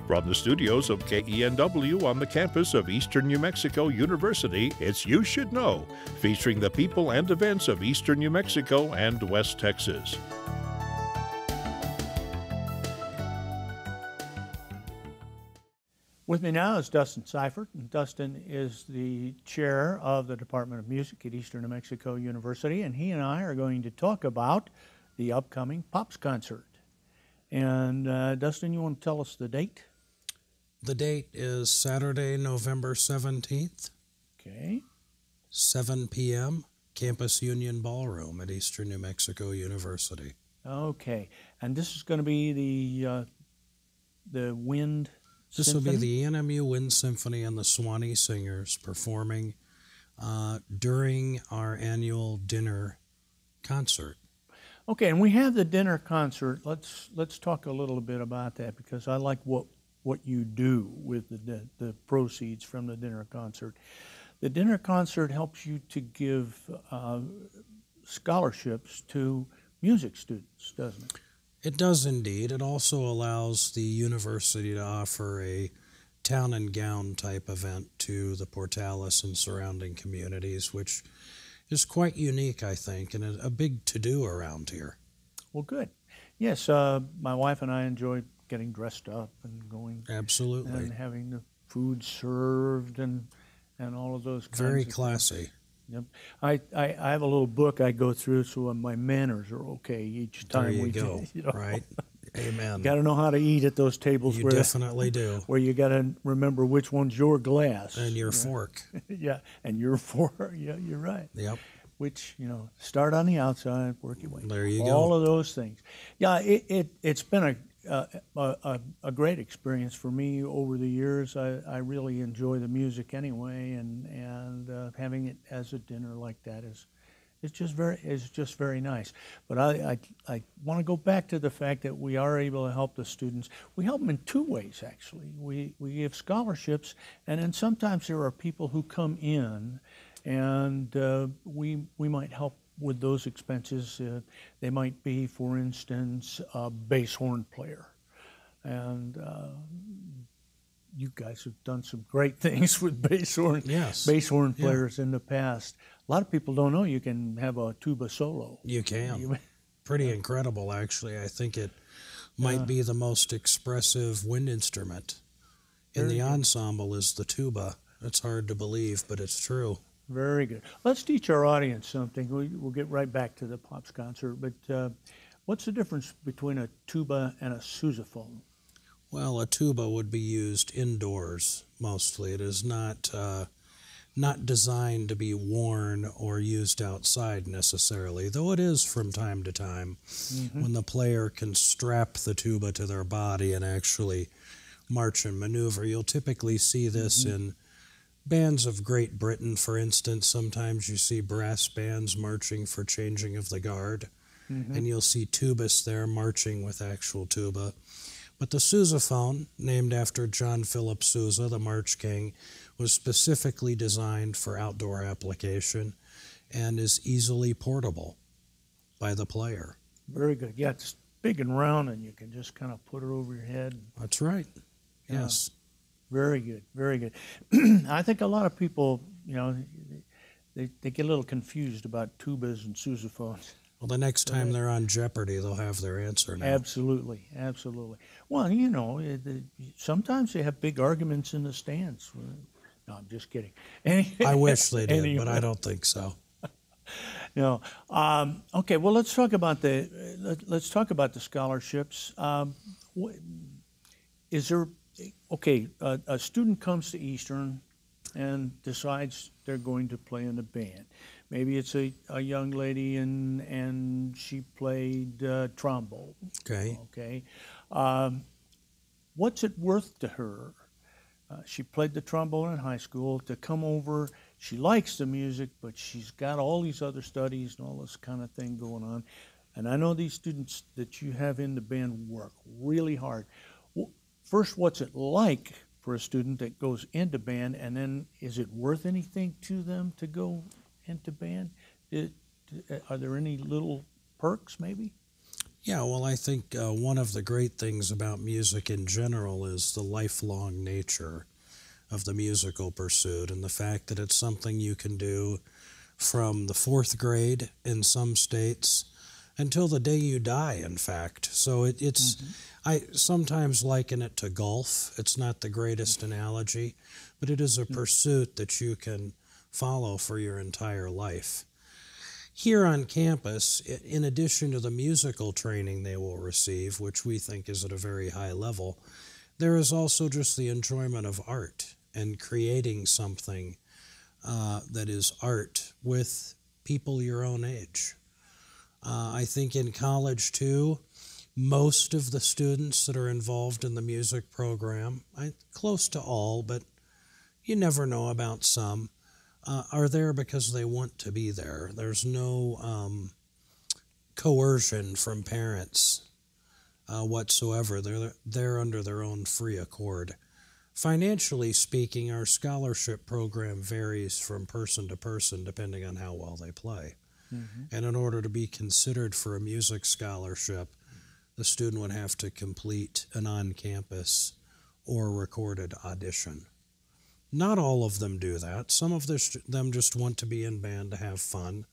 From the studios of KENW on the campus of Eastern New Mexico University, it's You Should Know, featuring the people and events of Eastern New Mexico and West Texas. With me now is Dustin Seifert, and Dustin is the chair of the Department of Music at Eastern New Mexico University, and he and I are going to talk about the upcoming Pops concert. And Dustin, you want to tell us the date? The date is Saturday, November 17th. Okay. 7 p.m., Campus Union Ballroom at Eastern New Mexico University. Okay. And this is going to be the Wind This Symphony? will be the ENMU Wind Symphony and the Swanee Singers performing during our annual dinner concert. Okay, and we have the dinner concert. Let's talk a little bit about that, because I like what you do with the proceeds from the dinner concert. The dinner concert helps you to give scholarships to music students, doesn't it? It does indeed. It also allows the university to offer a town and gown type event to the Portales and surrounding communities, which is quite unique, I think, and a big to-do around here. Well, good. Yes, my wife and I enjoy getting dressed up and going. Absolutely. And having the food served and all of those kinds Very of classy. things. Yep. I have a little book I go through so my manners are okay each time there you we go. You know. Right. Amen. Got to know how to eat at those tables. You definitely do. Where you got to remember which one's your glass. And your fork. Yeah, and your fork. Yeah, you're right. Yep. Which, start on the outside, work your way. There you go. All of those things. Yeah, it's been a great experience for me over the years. I really enjoy the music anyway, and having it as a dinner like that is just very nice. But I want to go back to the fact that we are able to help the students. We help them in two ways, actually. We give scholarships, and then sometimes there are people who come in, and we might help with those expenses. They might be, for instance, a bass horn player. And you guys have done some great things with bass horn players in the past. A lot of people don't know you can have a tuba solo. You can. Pretty incredible, actually. I think it might be the most expressive wind instrument in the ensemble is the tuba. It's hard to believe, but it's true. Very good. Let's teach our audience something. We'll get right back to the Pops concert, but what's the difference between a tuba and a sousaphone? Well, a tuba would be used indoors mostly. It is not designed to be worn or used outside necessarily, though it is from time to time when the player can strap the tuba to their body and actually march and maneuver. You'll typically see this in bands of Great Britain, for instance. Sometimes you see brass bands marching for changing of the guard, and you'll see tubists there marching with actual tuba. But the sousaphone, named after John Philip Sousa, the March King, was specifically designed for outdoor application and is easily portable by the player. Very good. Yeah, it's big and round, and you can just kind of put it over your head. That's right. Yes. Very good, very good. I think a lot of people, they get a little confused about tubas and sousaphones. Well, the next time they're on Jeopardy, they'll have their answer now. Absolutely, absolutely. Well, sometimes they have big arguments in the stands. No, I'm just kidding. I wish they did, but I don't think so. No. Okay. Well, let's talk about the scholarships. Is there? Okay, a student comes to Eastern and decides they're going to play in a band. Maybe it's a young lady and she played trombone. Okay. Okay. What's it worth to her? She played the trombone in high school. To come over, she likes the music, but she's got all these other studies and all this kind of thing going on. And I know these students that you have in the band work really hard. First, what's it like for a student that goes into band, and then is it worth anything to them to go into band? Are there any little perks maybe? Yeah, well, I think one of the great things about music in general is the lifelong nature of the musical pursuit and the fact that it's something you can do from the fourth grade in some states until the day you die, in fact. So it's, I sometimes liken it to golf. It's not the greatest analogy, but it is a pursuit that you can follow for your entire life. Here on campus, in addition to the musical training they will receive, which we think is at a very high level, there is also just the enjoyment of art and creating something that is art with people your own age. I think in college, too, most of the students that are involved in the music program, close to all, but you never know about some, are there because they want to be there. There's no coercion from parents whatsoever. They're there under their own free accord. Financially speaking, our scholarship program varies from person to person depending on how well they play. And in order to be considered for a music scholarship, the student would have to complete an on-campus or recorded audition. Not all of them do that. Some of them just want to be in band to have fun.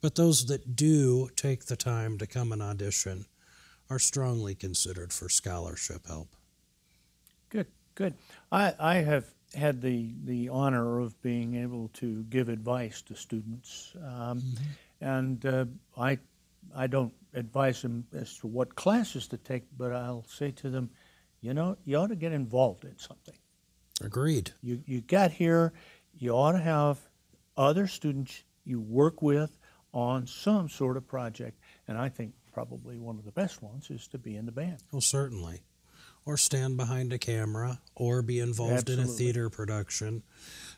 But those that do take the time to come and audition are strongly considered for scholarship help. Good, good. I have had the honor of being able to give advice to students, and I don't advise them as to what classes to take, but I'll say to them, you know, you ought to get involved in something. Agreed. You got here, you ought to have other students you work with on some sort of project, and I think probably one of the best ones is to be in the band. Well, certainly. Or stand behind a camera, or be involved in a theater production.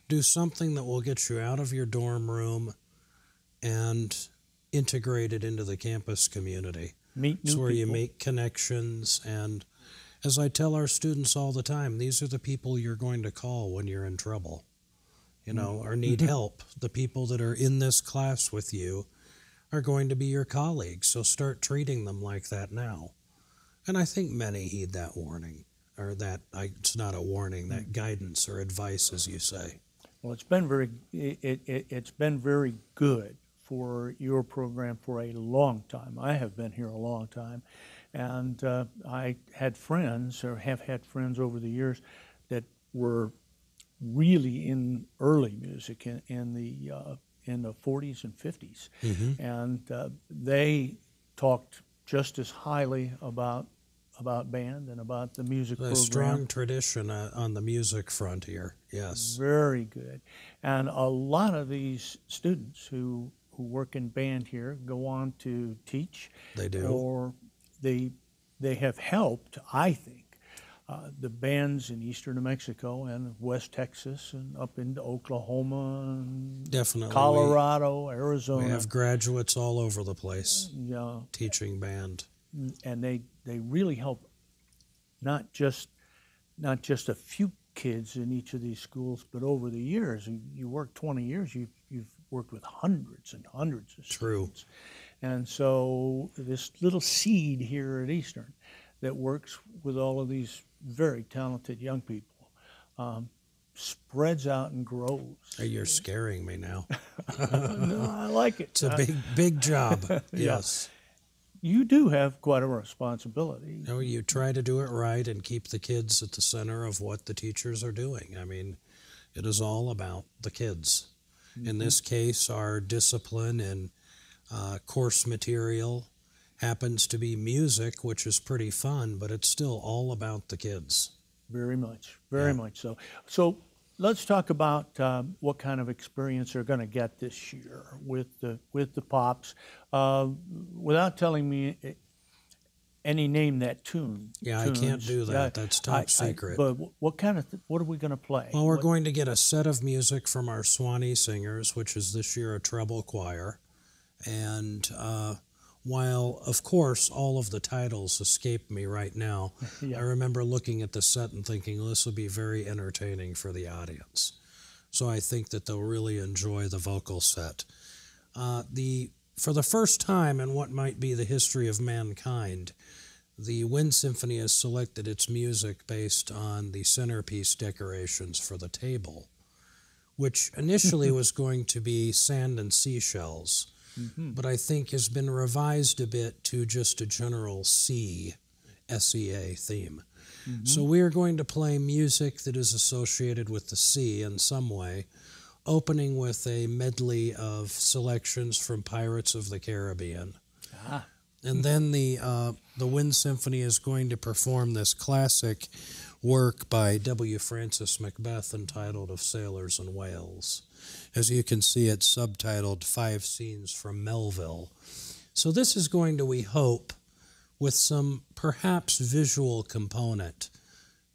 Do something that will get you out of your dorm room and integrated into the campus community. Meet new it's where people. You make connections, and as I tell our students all the time, these are the people you're going to call when you're in trouble, you know, or need help. The people that are in this class with you are going to be your colleagues, so start treating them like that now. And I think many heed that warning, or that, it's not a warning, that guidance or advice, as you say. Well, it's been very good for your program for a long time. I have been here a long time, and I had friends, or have had friends over the years, that were really in early music in the 40s and 50s, and they talked just as highly about band and about the music program. A strong tradition on the music front here, yes. Very good. And a lot of these students who work in band here go on to teach. They do. Or they have helped, I think, the bands in eastern New Mexico and West Texas and up into Oklahoma and definitely Colorado, Arizona. We have graduates all over the place teaching band. And they really help not just a few kids in each of these schools, but over the years. You work 20 years, you've worked with hundreds and hundreds of students. True. And so this little seed here at Eastern that works with all of these very talented young people spreads out and grows. Hey, you're scaring me now. No, I like it. It's a big job. Yes. You do have quite a responsibility. No, you try to do it right and keep the kids at the center of what the teachers are doing. I mean, it is all about the kids. In this case, our discipline and course material happens to be music, which is pretty fun, but it's still all about the kids. Very much so. So let's talk about what kind of experience they're going to get this year with the Pops. Without telling me any name that tune. Yeah, tunes, I can't do that. That's top secret. But what are we going to play? Well, we're going to get a set of music from our Swanee Singers, which is this year a treble choir. And while, of course, all of the titles escape me right now, I remember looking at the set and thinking, well, this will be very entertaining for the audience. So I think that they'll really enjoy the vocal set. The For the first time in what might be the history of mankind, the Wind Symphony has selected its music based on the centerpiece decorations for the table, which initially was going to be sand and seashells, but I think has been revised a bit to just a general SEA theme. So we are going to play music that is associated with the sea in some way, opening with a medley of selections from Pirates of the Caribbean. And then the Wind Symphony is going to perform this classic work by W. Francis Macbeth entitled Of Sailors and Whales. As you can see, it's subtitled 5 Scenes from Melville. So this is going to, we hope, with some perhaps visual component,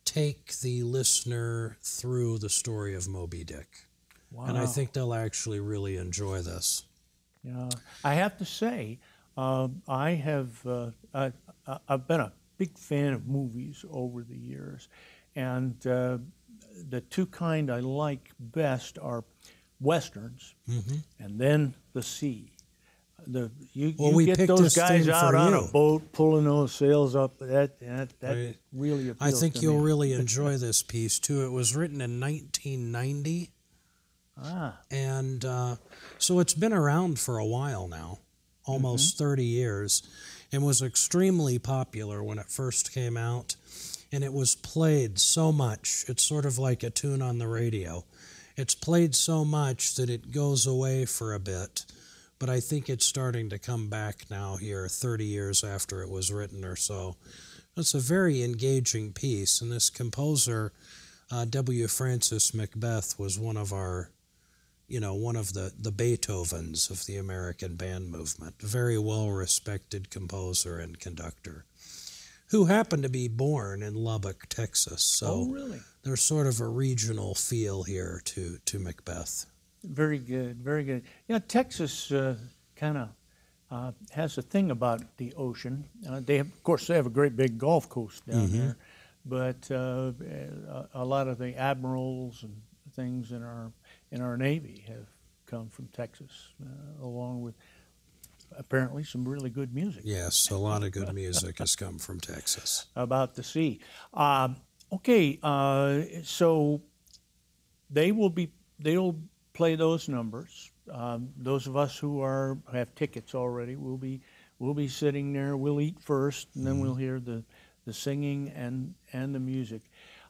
take the listener through the story of Moby Dick. Wow. And I think they'll actually really enjoy this. Yeah, I have to say, I've been a big fan of movies over the years, and the two kind I like best are westerns, and then the sea. You get those guys out on a boat pulling those sails up. That really appeals I think to you'll me. really enjoy this piece too. It was written in 1990. And so it's been around for a while now, almost 30 years, and was extremely popular when it first came out. And it was played so much. It's sort of like a tune on the radio. It's played so much that it goes away for a bit. But I think it's starting to come back now here 30 years after it was written or so. It's a very engaging piece. And this composer, W. Francis Macbeth, was one of our, one of the Beethovens of the American band movement. A very well-respected composer and conductor, who happened to be born in Lubbock, Texas. So really? There's sort of a regional feel here to Macbeth. Very good, very good. Yeah, Texas kind of has a thing about the ocean. Of course, they have a great big Gulf Coast down there, but a lot of the admirals and things in our Navy have come from Texas, along with apparently some really good music. Yes, a lot of good music has come from Texas. About the sea. Okay, so they'll play those numbers. Those of us who have tickets already, we'll be sitting there. We'll eat first, and then we'll hear the singing and the music.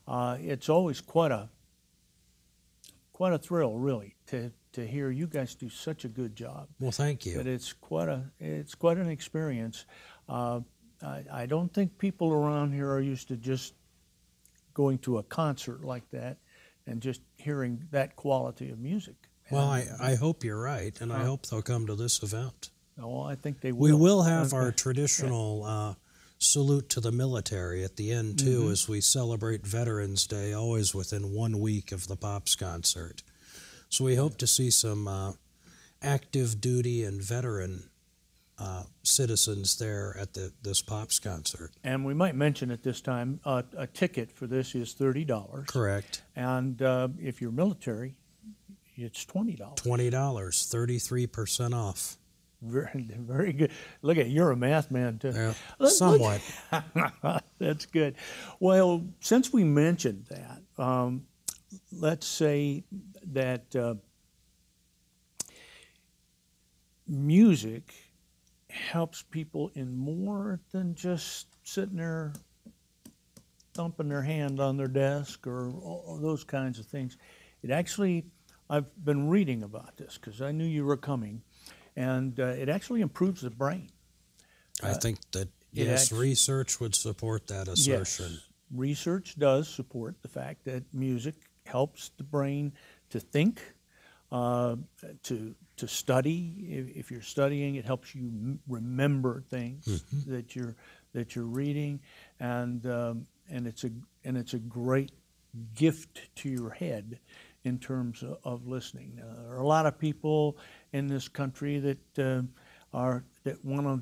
It's always quite a thrill, really, to hear you guys do such a good job. Well, thank you. But it's quite an experience. I don't think people around here are used to just going to a concert like that and just hearing that quality of music. Well, I hope you're right, and I hope they'll come to this event. Oh, I think they will. We will have our traditional salute to the military at the end, too, as we celebrate Veterans Day, always within 1 week of the Pops concert. So we hope to see some active duty and veteran citizens there at this Pops concert. And we might mention at this time, a ticket for this is $30. Correct. And if you're military, it's $20. $20, 33% off. Very, very good. Look at, you're a math man too. Yeah, somewhat. That's good. Well, since we mentioned that, let's say that music helps people in more than just sitting there thumping their hand on their desk or those kinds of things. It actually, I've been reading about this because I knew you were coming, and it actually improves the brain. I think that, yes, research would support that assertion. Yes, research does support the fact that music helps the brain to think, to study. If you're studying, it helps you remember things that you're reading, and it's a great gift to your head in terms of listening. There are a lot of people in this country that want to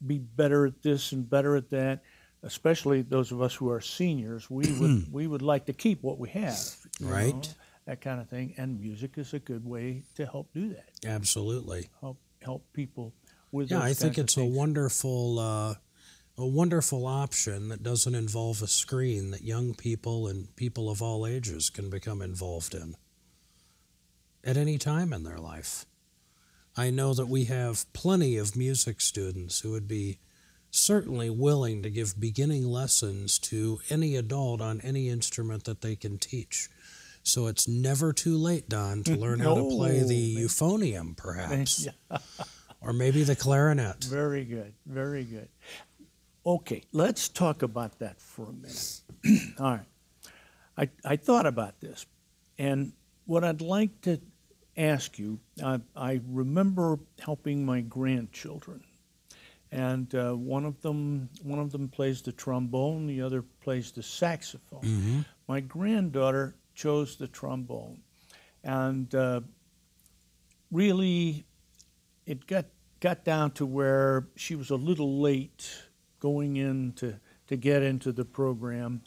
be better at this and better at that. Especially those of us who are seniors, we would like to keep what we have, right? That kind of thing. And music is a good way to help do that. Absolutely. help people with Yeah, those I think kinds of it's things. a wonderful option that doesn't involve a screen that young people and people of all ages can become involved in at any time in their life. I know that we have plenty of music students who would be certainly willing to give beginning lessons to any adult on any instrument that they can teach. So it's never too late, Don, to learn how to play the euphonium, perhaps, or maybe the clarinet. Very good, very good. Okay, let's talk about that for a minute. All right. I thought about this, and what I'd like to ask you, I remember helping my grandchildren, and one of them plays the trombone, the other plays the saxophone. Mm-hmm. My granddaughter chose the trombone, and really, it got down to where she was a little late going in to get into the program,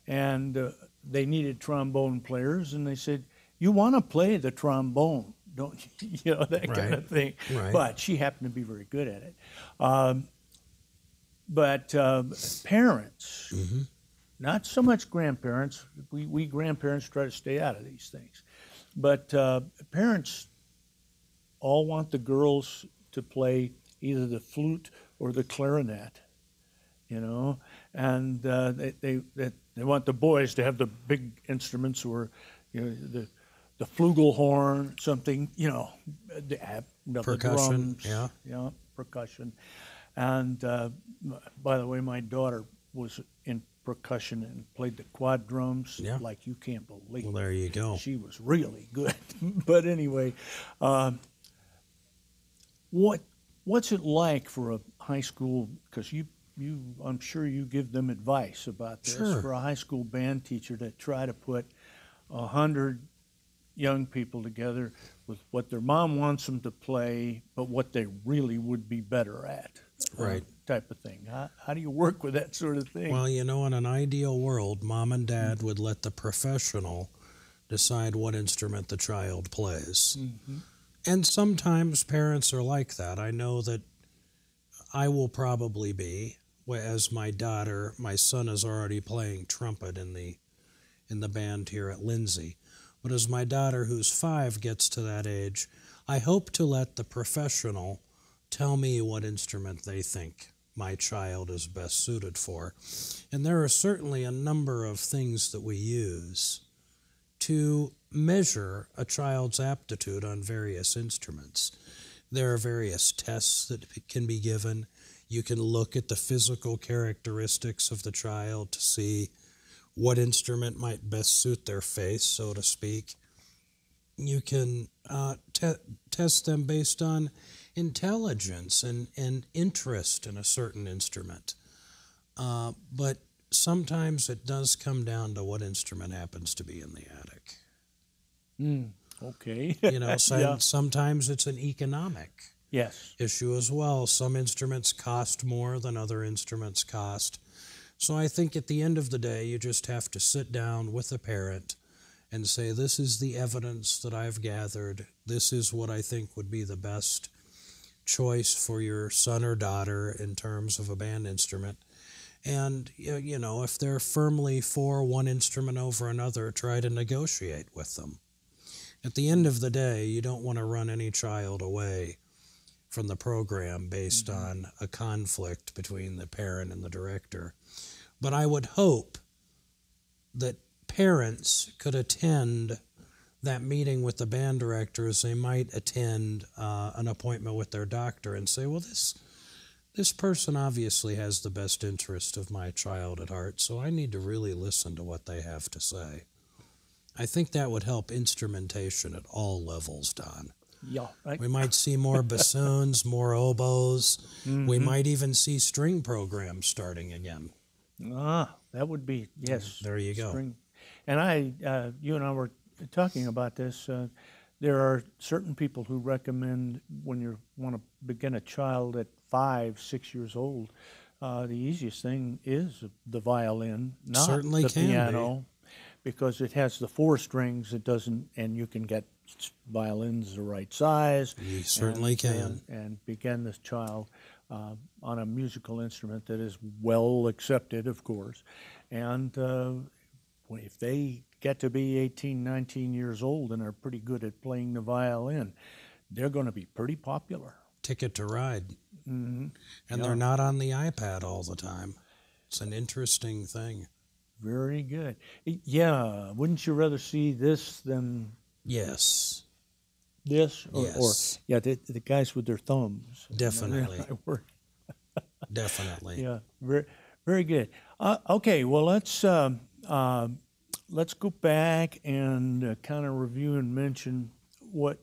and they needed trombone players, and they said, "You want to play the trombone, don't you?" You know, that kind of thing. Right. But she happened to be very good at it. But parents, Mm-hmm. not so much grandparents. We grandparents try to stay out of these things, but parents all want the girls to play either the flute or the clarinet, you know, and they want the boys to have the big instruments, or you know, the flugelhorn, something, you know, Percussion, the drums, yeah, percussion. And by the way, my daughter was in percussion and played the quad drums like you can't believe. Well, there you go. She was really good. But anyway, what's it like for a high school? Because I'm sure you give them advice about this. Sure. For a high school band teacher to try to put 100 young people together with what their mom wants them to play, but what they really would be better at. Right. Type of thing. How do you work with that sort of thing? Well, you know, in an ideal world, mom and dad would let the professional decide what instrument the child plays. Mm-hmm. And sometimes parents are like that. I know that I will probably be, as my son is already playing trumpet in the band here at Lindsay. But as my daughter, who's 5, gets to that age, I hope to let the professional tell me what instrument they think my child is best suited for. And there are certainly a number of things that we use to measure a child's aptitude on various instruments. There are various tests that can be given. You can look at the physical characteristics of the child to see what instrument might best suit their face, so to speak. You can test them based on intelligence and interest in a certain instrument. But sometimes it does come down to what instrument happens to be in the attic. Okay. You know, sometimes it's an economic issue as well. Some instruments cost more than other instruments cost. So I think at the end of the day, you just have to sit down with a parent and say, this is the evidence that I've gathered. This is what I think would be the best choice for your son or daughter in terms of a band instrument. And, you know, if they're firmly for one instrument over another, try to negotiate with them. At the end of the day, you don't want to run any child away from the program based on a conflict between the parent and the director. But I would hope that parents could attend that meeting with the band director as they might attend an appointment with their doctor and say, well, this person obviously has the best interest of my child at heart, so I need to really listen to what they have to say. I think that would help instrumentation at all levels, Don. Yeah, right. We might see more bassoons, more oboes. Mm-hmm. We might even see string programs starting again. That would be, yes. There you go. String. And you and I were talking about this. There are certain people who recommend when you want to begin a child at 5, 6 years old, the easiest thing is the violin, not certainly the can piano, because it has the 4 strings. It doesn't, and you can get violins the right size. You certainly can. And begin this child on a musical instrument that is well accepted, of course. And if they get to be 18, 19 years old and are pretty good at playing the violin, they're going to be pretty popular. Ticket to Ride. Mm-hmm. And they're not on the iPad all the time. It's an interesting thing. Very good. Yeah, wouldn't you rather see this than Yes. this? Yes. Or the guys with their thumbs. Definitely. You know, Definitely. yeah, very, very good. Okay, well, let's go back and kind of review and mention what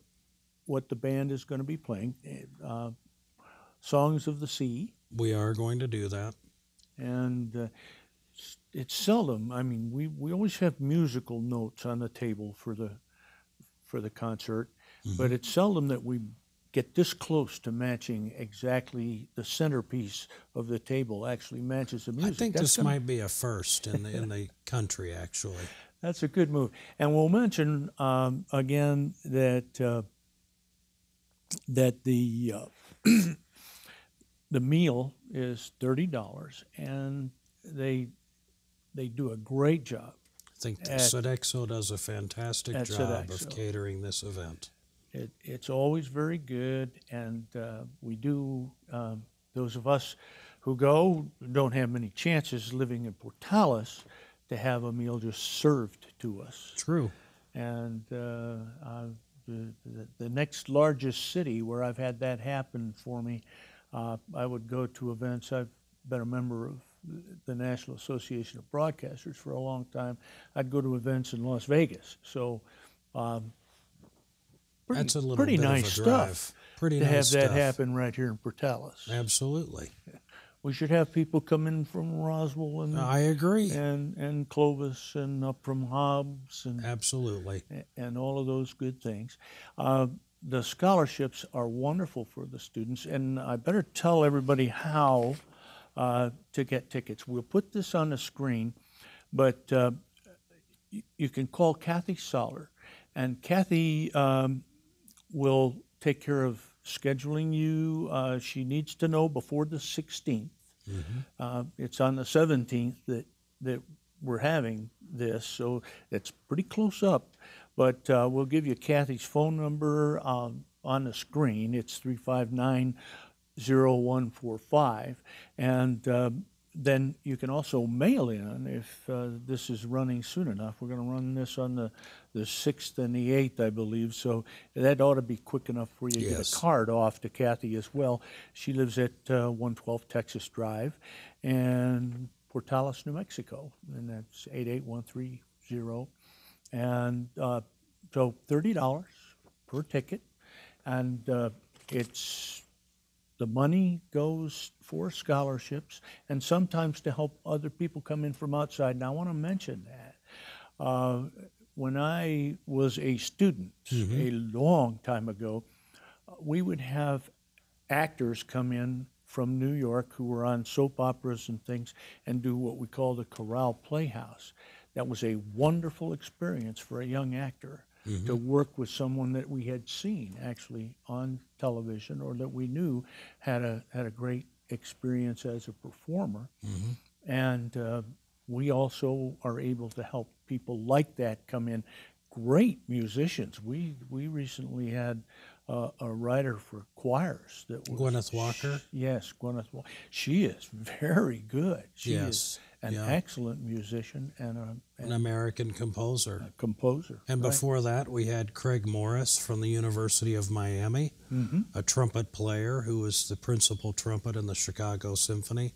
the band is going to be playing. Songs of the Sea. We are going to do that. And it's seldom. I mean, we always have musical notes on the table for the concert, but it's seldom that we get this close to matching exactly the centerpiece of the table actually matches the music. I think this might be a first in the country, actually. That's a good move. And we'll mention again that the the meal is $30, and they do a great job. I think Sodexo does a fantastic job of catering this event. It's always very good, and we do, those of us who go don't have many chances living in Portales to have a meal just served to us. True. And the next largest city where I've had that happen for me, I would go to events. I've been a member of the National Association of Broadcasters for a long time. I'd go to events in Las Vegas. So that's a little pretty bit nice of a drive. Stuff pretty to nice have that stuff. happen right here in Portales. Absolutely. We should have people come in from Roswell and I agree. and Clovis and up from Hobbs and Absolutely. and all of those good things. The scholarships are wonderful for the students, and I better tell everybody how to get tickets. We'll put this on the screen, but you can call Kathy Soller, and Kathy will take care of scheduling you. She needs to know before the 16th. It's on the 17th that we're having this, so it's pretty close up. But we'll give you Kathy's phone number on the screen. It's 359-0145. And then you can also mail in if this is running soon enough. We're going to run this on the 6th and the 8th, I believe. So that ought to be quick enough for you to get a card off to Kathy as well. She lives at 112 Texas Drive in Portales, New Mexico. And that's 88130. And so $30 per ticket, and the money goes for scholarships and sometimes to help other people come in from outside. Now I want to mention that when I was a student a long time ago, we would have actors come in from New York who were on soap operas and things and do what we call the Chorale Playhouse. That was a wonderful experience for a young actor to work with someone that we had seen actually on television or that we knew had a great experience as a performer. And we also are able to help people like that come in. Great musicians. We recently had a writer for choirs that was Gwyneth Walker. Yes, Gwyneth Walker. She is very good. She Yes. is an excellent musician and an American composer. a composer. And right? before that, we had Craig Morris from the University of Miami, a trumpet player who was the principal trumpet in the Chicago Symphony.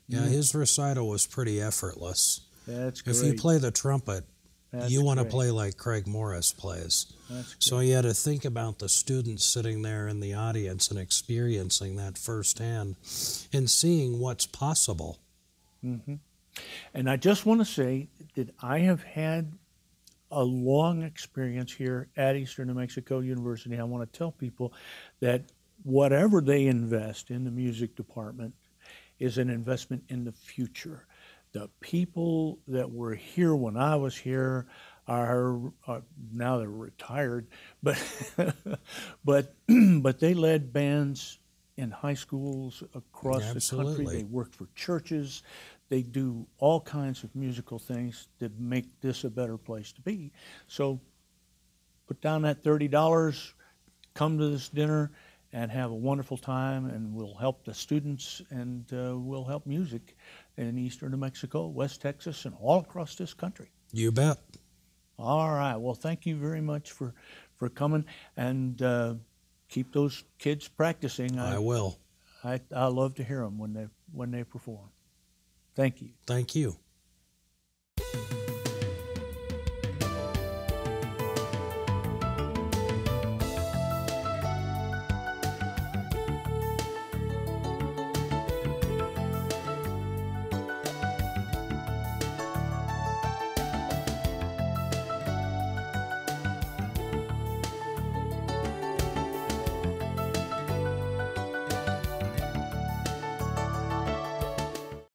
Yeah, his recital was pretty effortless. That's great. If you play the trumpet, That's you want to great. play like Craig Morris plays. That's So you had to think about the students sitting there in the audience and experiencing that firsthand and seeing what's possible. And I just want to say that I have had a long experience here at Eastern New Mexico University. I want to tell people that whatever they invest in the music department is an investment in the future. The people that were here when I was here, now they're retired, but but they led bands in high schools across the country. Absolutely. They worked for churches. They do all kinds of musical things to make this a better place to be. So put down that $30, come to this dinner, and have a wonderful time, and we'll help the students, and we'll help music in eastern New Mexico, West Texas, and all across this country. You bet. All right. Well, thank you very much for coming, and keep those kids practicing. I will. I love to hear them when they perform. Thank you. Thank you.